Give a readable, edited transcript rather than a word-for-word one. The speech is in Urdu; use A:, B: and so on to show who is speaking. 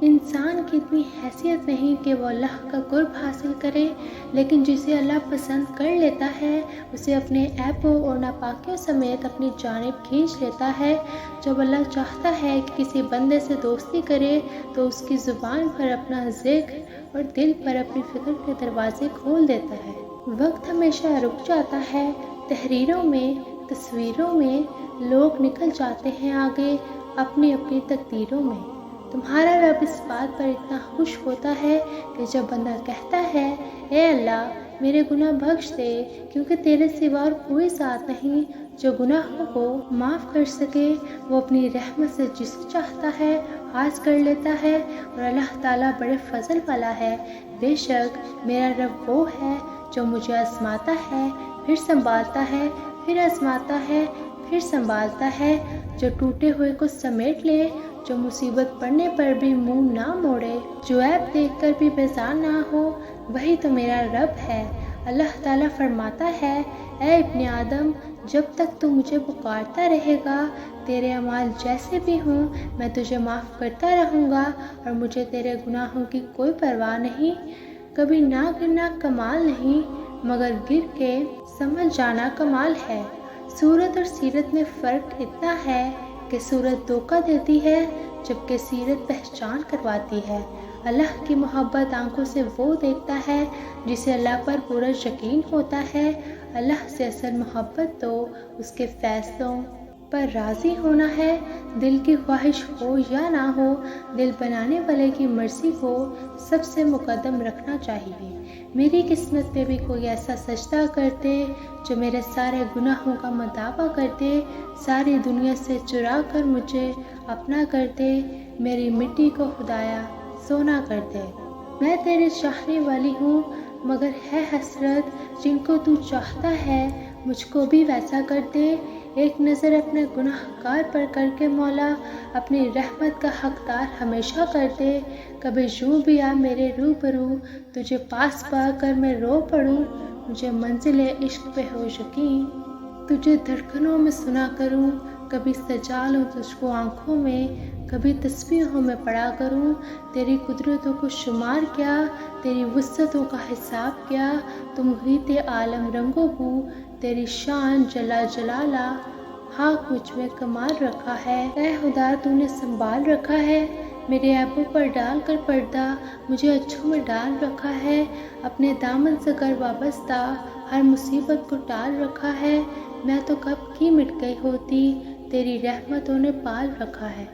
A: انسان کی اتنی حیثیت نہیں کہ وہ اللہ کا قرب حاصل کرے، لیکن جسے اللہ پسند کر لیتا ہے اسے اپنے عیبوں اور ناپاکیوں سمیت اپنی جانب کھینچ لیتا ہے۔ جب اللہ چاہتا ہے کہ کسی بندے سے دوستی کرے تو اس کی زبان پر اپنا ذکر اور دل پر اپنی فکر کے دروازے کھول دیتا ہے۔ وقت ہمیشہ رک جاتا ہے، تحریروں میں، تصویروں میں لوگ نکل جاتے ہیں آگے اپنی اپنی تقدیروں میں۔ تمہارا رب اس بات پر اتنا خوش ہوتا ہے کہ جب بندہ کہتا ہے اے اللہ میرے گناہ بخش دے، کیونکہ تیرے سوا اور کوئی ذات نہیں جو گناہوں کو معاف کر سکے، وہ اپنی رحمت سے جسے چاہتا ہے حاص کر لیتا ہے، اور اللہ تعالیٰ بڑے فضل والا ہے۔ بے شک میرا رب وہ ہے جو مجھے آزماتا ہے، پھر سنبھالتا ہے، پھر آزماتا ہے، پھر سنبھالتا ہے، جو ٹوٹے ہوئے کو سمیٹ لے، جو مصیبت پڑنے پر بھی منہ نہ موڑے، جو عیب دیکھ کر بھی بیزار نہ ہو، وہی تو میرا رب ہے۔ اللہ تعالیٰ فرماتا ہے اے ابن آدم، جب تک تو مجھے پکارتا رہے گا تیرے اعمال جیسے بھی ہوں میں تجھے معاف کرتا رہوں گا، اور مجھے تیرے گناہوں کی کوئی پرواہ نہیں۔ کبھی نہ گرنا کمال نہیں، مگر گر کے سمجھ جانا کمال ہے۔ صورت اور سیرت میں فرق اتنا ہے کہ صورت دھوکہ دیتی ہے جبکہ سیرت پہچان کرواتی ہے۔ اللہ کی محبت آنکھوں سے وہ دیکھتا ہے جسے اللہ پر پورا یقین ہوتا ہے۔ اللہ سے اصل محبت تو اس کے فیصلوں پر راضی ہونا ہے۔ دل کی خواہش ہو یا نہ ہو، دل بنانے والے کی مرضی کو سب سے مقدم رکھنا چاہیے۔ میری قسمت پہ بھی کوئی ایسا سجدہ کرتے جو میرے سارے گناہوں کا مداوع کرتے، ساری دنیا سے چرا کر مجھے اپنا کرتے، میری مٹی کو خدایا سونا کرتے۔ میں تیرے چاہنے والی ہوں، مگر ہے حسرت جن کو تو چاہتا ہے مجھ کو بھی ویسا کر دے۔ ایک نظر اپنے گناہ گار پر کر کے مولا اپنی رحمت کا حقدار ہمیشہ کر دے۔ کبھی یوں بھی آ میرے روبرو، تجھے پاس پا کر میں رو پڑوں، مجھے منزل عشق پہ ہو یقین، تجھے دھڑکنوں میں سنا کروں۔ کبھی سجا لوں تجھ کو آنکھوں میں، کبھی تسبیحوں میں پڑا کروں۔ تیری قدرتوں کو شمار کیا، تیری وسعتوں کا حساب کیا، تو محیط عالم رنگوں بو، تیری شان جلا جلالہ خاک مجھ میں کمال رکھا ہے۔ اے خدا تو نے سنبھال رکھا ہے، میرے عیبوں پر ڈال کر پردہ مجھے اچھوں میں ڈال رکھا ہے۔ اپنے دامن سے کر وابستہ ہر مصیبت کو ٹال رکھا ہے۔ میں تو کب کی مٹ گئی ہوتی، تیری رحمتوں نے پال رکھا ہے۔